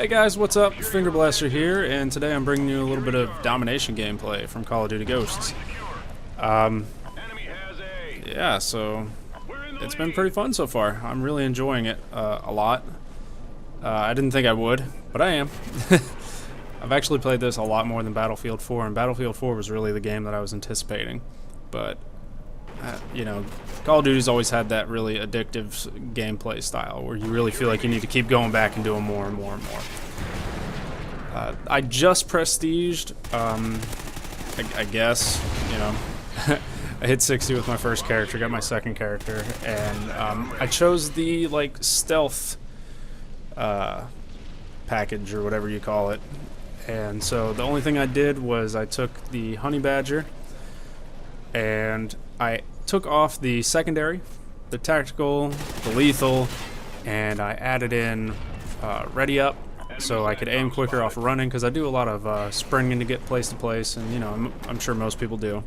Hey guys, what's up? Finger Blaster here, and today I'm bringing you a little bit of Domination gameplay from Call of Duty Ghosts. Yeah, so it's been pretty fun so far. I'm really enjoying it a lot. I didn't think I would, but I am. I've actually played this a lot more than Battlefield 4, and Battlefield 4 was really the game that I was anticipating. But, you know, Call of Duty's always had that really addictive gameplay style where you really feel like you need to keep going back and doing more and more and more. I just prestiged, I guess, you know. I hit 60 with my first character, got my second character, and I chose the, like, stealth package or whatever you call it. And so the only thing I did was I took the honey badger and I took off the secondary, the tactical, the lethal, and I added in ready up so I could aim quicker off of running, because I do a lot of springing to get place to place, and you know, I'm sure most people do.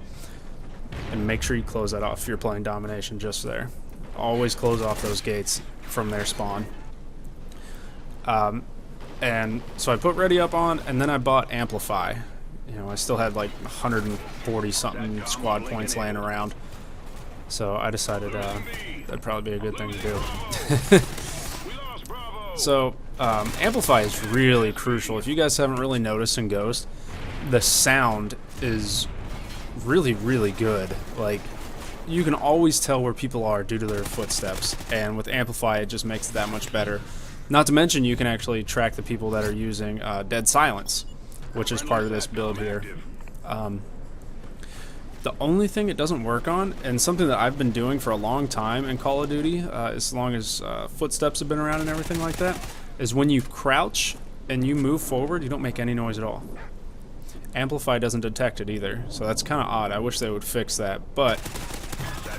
And make sure you close that off if you're playing Domination just there. Always close off those gates from their spawn. And so I put ready up on, and then I bought amplify. You know, I still had like 140 something squad points laying around. So I decided that'd probably be a good thing to do. So amplify is really crucial. If you guys haven't really noticed in Ghost, the sound is really, really good. Like, you can always tell where people are due to their footsteps, and with amplify it just makes it that much better. Not to mention you can actually track the people that are using dead silence, which is part of this build here. The only thing it doesn't work on, and something that I've been doing for a long time in Call of Duty, as long as footsteps have been around and everything like that, is when you crouch and you move forward, you don't make any noise at all. Amplify doesn't detect it either, so that's kind of odd. I wish they would fix that, but,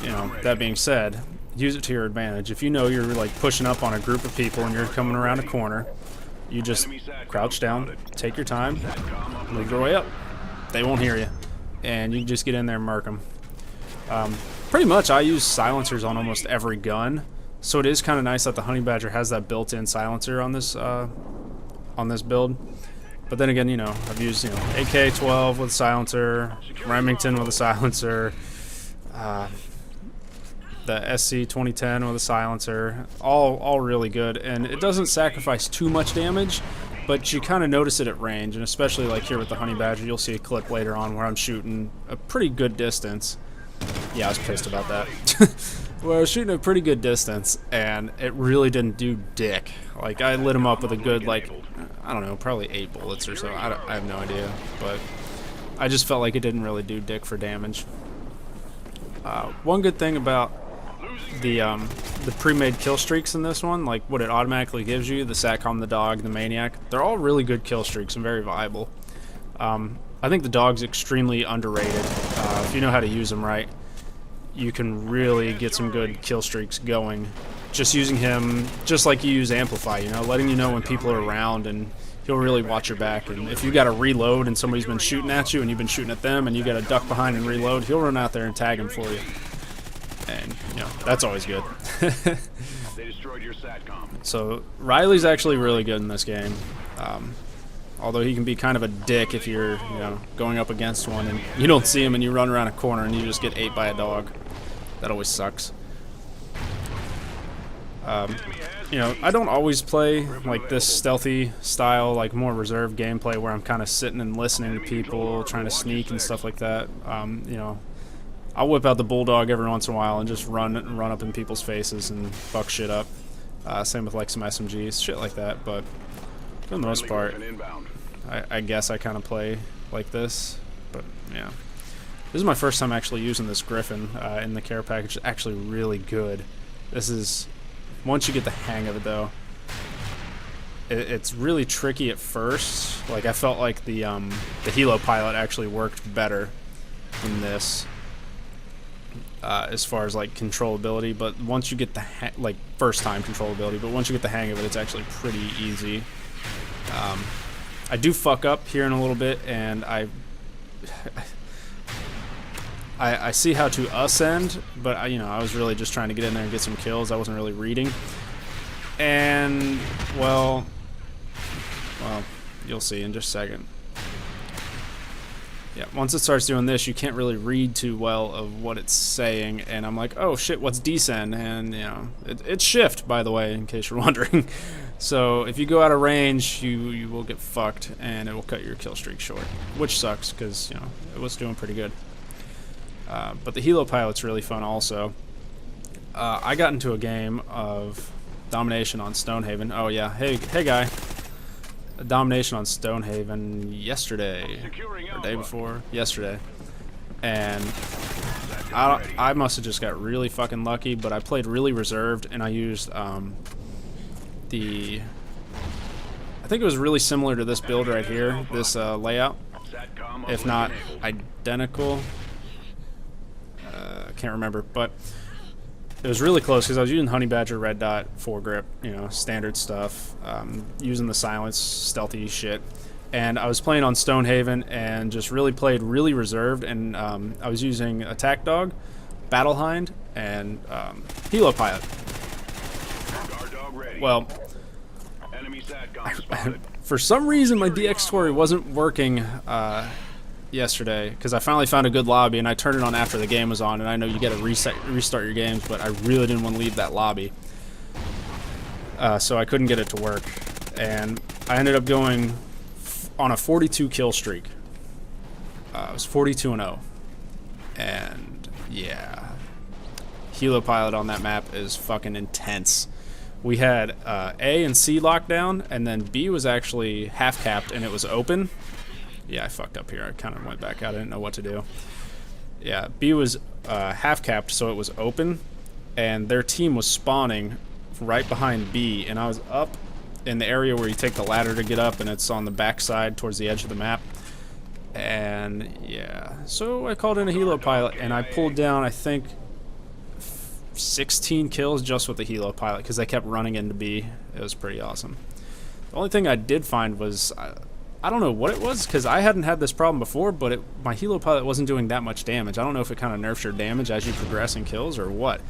you know, that being said, use it to your advantage. If you know you're like pushing up on a group of people and you're coming around a corner, you just crouch down, take your time, move your way up. They won't hear you, and you can just get in there and murk them. Pretty much I use silencers on almost every gun, so it is kind of nice that the Honey Badger has that built-in silencer on this build. But then again, you know, I've used, you know, AK-12 with a silencer, Remington with a silencer, the SC-2010 with a silencer, all really good, and it doesn't sacrifice too much damage, but you kind of notice it at range, and especially like here with the Honey Badger, you'll see a clip later on where I'm shooting a pretty good distance. Yeah, I was pissed about that. Where I was shooting a pretty good distance, and it really didn't do dick. Like, I lit him up with a good, like, I don't know, probably 8 bullets or so. I have no idea, but I just felt like it didn't really do dick for damage. One good thing about the pre-made kill streaks in this one, like what it automatically gives you, the Satcom, the dog, the maniac, they're all really good kill streaks and very viable. I think the dog's extremely underrated. If you know how to use them right, you can really get some good kill streaks going. Just using him, just like you use amplify, you know, letting you know when people are around, and he'll really watch your back. And if you got to reload and somebody's been shooting at you and you've been shooting at them and you got to duck behind and reload, he'll run out there and tag him for you. And, you know, that's always good. So, Riley's actually really good in this game. Although he can be kind of a dick if you're, you know, going up against one and you don't see him and you run around a corner and you just get ate by a dog. That always sucks. You know, I don't always play like this stealthy style, like more reserved gameplay where I'm kind of sitting and listening to people, trying to sneak and stuff like that. You know, I'll whip out the bulldog every once in a while and just run up in people's faces and fuck shit up. Same with like some SMGs, shit like that. But for the most part, I guess I kind of play like this. But yeah, this is my first time actually using this Griffin in the care package. It's actually really good. This is, once you get the hang of it though, it's really tricky at first. Like, I felt like the Helo pilot actually worked better than this. As far as like controllability, but once you get the like first time controllability, but once you get the hang of it, it's actually pretty easy. I do fuck up here in a little bit, and I see how to ascend, but you know, I was really just trying to get in there and get some kills. I wasn't really reading, and well, Well, you'll see in just a second. Yeah, once it starts doing this, you can't really read too well of what it's saying, and I'm like, oh shit, what's descend? And, you know, it's shift, by the way, in case you're wondering. So if you go out of range, you will get fucked, and it will cut your kill streak short, which sucks, because, you know, it was doing pretty good. But the helo pilot's really fun also. I got into a game of Domination on Stonehaven. Oh yeah, hey guy. Domination on Stonehaven yesterday, or day before yesterday, and I must have just got really fucking lucky, but I played really reserved, and I used I think it was really similar to this build right here, this layout, if not identical. I can't remember, but it was really close because I was using Honey Badger, Red Dot, foregrip, you know, standard stuff, using the silence, stealthy shit. And I was playing on Stonehaven and just really played really reserved, and I was using Attack Dog, Battle Hind, and Helo Pilot. Well, for some reason my DX story wasn't working yesterday, because I finally found a good lobby, and I turned it on after the game was on, and I know you gotta restart your games, but I really didn't want to leave that lobby, so I couldn't get it to work, and I ended up going on a 42 kill streak. It was 42-0, and yeah, Helo Pilot on that map is fucking intense. We had A and C lockdown, and then B was actually half capped, and it was open. Yeah, I fucked up here. I kind of went back out. I didn't know what to do. Yeah, B was half-capped, so it was open, and their team was spawning right behind B, and I was up in the area where you take the ladder to get up, and it's on the back side towards the edge of the map. And, yeah, so I called in a Helo Pilot, and I pulled down, I think, 16 kills just with the Helo Pilot, because they kept running into B. It was pretty awesome. The only thing I did find was... I don't know what it was, because I hadn't had this problem before, but my Helo Pilot wasn't doing that much damage. I don't know if it kind of nerfs your damage as you progress in kills or what,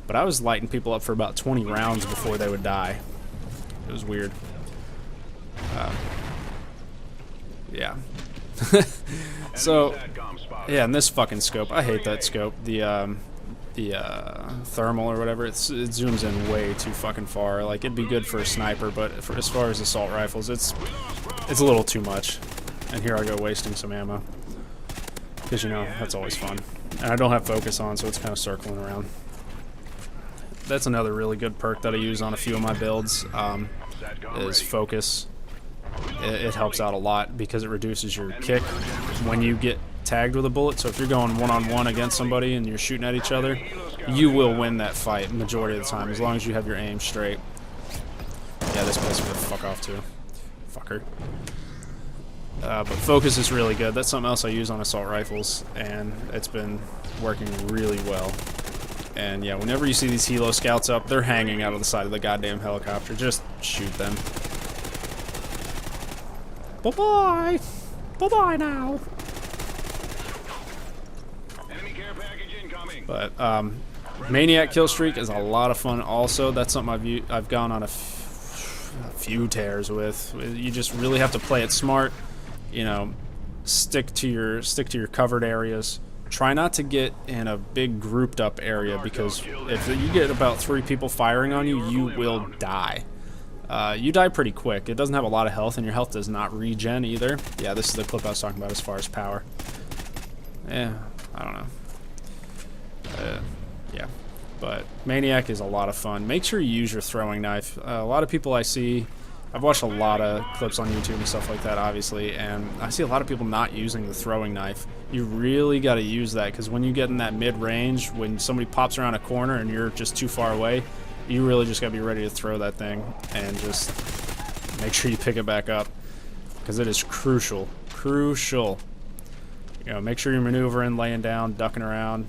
but I was lighting people up for about 20 rounds before they would die. It was weird. Yeah. So, yeah, and this fucking scope, I hate that scope. The thermal or whatever, it zooms in way too fucking far. Like, it'd be good for a sniper, but as far as assault rifles, it's a little too much. And here I go wasting some ammo, because, you know, that's always fun. And I don't have focus on, so it's kind of circling around. That's another really good perk that I use on a few of my builds, is focus. It helps out a lot because it reduces your kick when you get tagged with a bullet. So if you're going one-on-one against somebody and you're shooting at each other, you will win that fight majority of the time, as long as you have your aim straight. Yeah, this pisses me the fuck off too. Fucker. But focus is really good. That's something else I use on assault rifles, and it's been working really well. And yeah, whenever you see these Helo scouts up, they're hanging out of the side of the goddamn helicopter. Just shoot them. Bye-bye! Bye-bye now! But, Maniac Killstreak is a lot of fun also. That's something I've gone on a few tears with. You just really have to play it smart. You know, stick to your covered areas. Try not to get in a big grouped up area, because if you get about 3 people firing on you, you will die. You die pretty quick. It doesn't have a lot of health, and your health does not regen either. Yeah, this is the clip I was talking about as far as power. Yeah, I don't know. Yeah, but Maniac is a lot of fun. Make sure you use your throwing knife. A lot of people I see, I've watched a lot of clips on YouTube and stuff like that, obviously, and I see a lot of people not using the throwing knife. You really got to use that, because when you get in that mid-range, when somebody pops around a corner and you're just too far away, you really just got to be ready to throw that thing and just make sure you pick it back up, because it is crucial. Crucial. You know, make sure you're maneuvering, laying down, ducking around,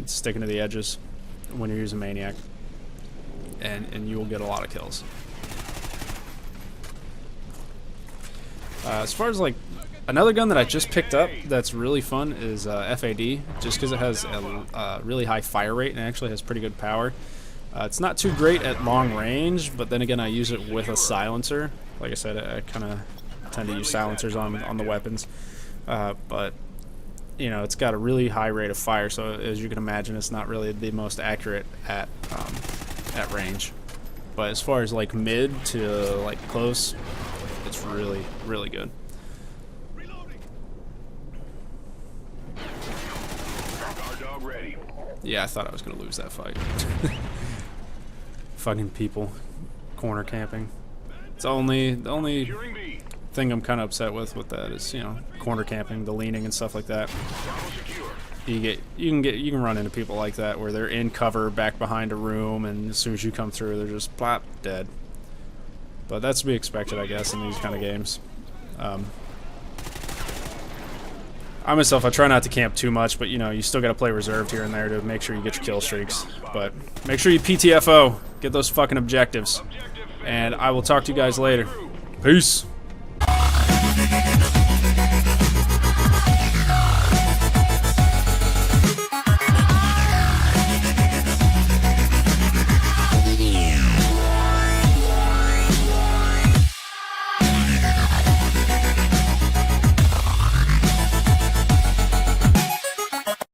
sticking to the edges when you're using Maniac, and you will get a lot of kills. As far as like another gun that I just picked up that's really fun is FAD, just because it has a really high fire rate and actually has pretty good power. It's not too great at long range, but then again I use it with a silencer. Like I said, I kind of tend to use silencers on the weapons. But you know, it's got a really high rate of fire, so as you can imagine, it's not really the most accurate at range. But as far as like mid to like close, it's really, really good. Yeah, I thought I was gonna lose that fight. Fucking people corner camping. It's the only thing I'm kind of upset with that is, you know, corner camping, the leaning and stuff like that. You can run into people like that where they're in cover back behind a room, and as soon as you come through, they're just plop dead. But that's to be expected, I guess, in these kind of games. I myself, I try not to camp too much, but you know, you still got to play reserved here and there to make sure you get your kill streaks. But make sure you PTFO, get those fucking objectives, and I will talk to you guys later. Peace.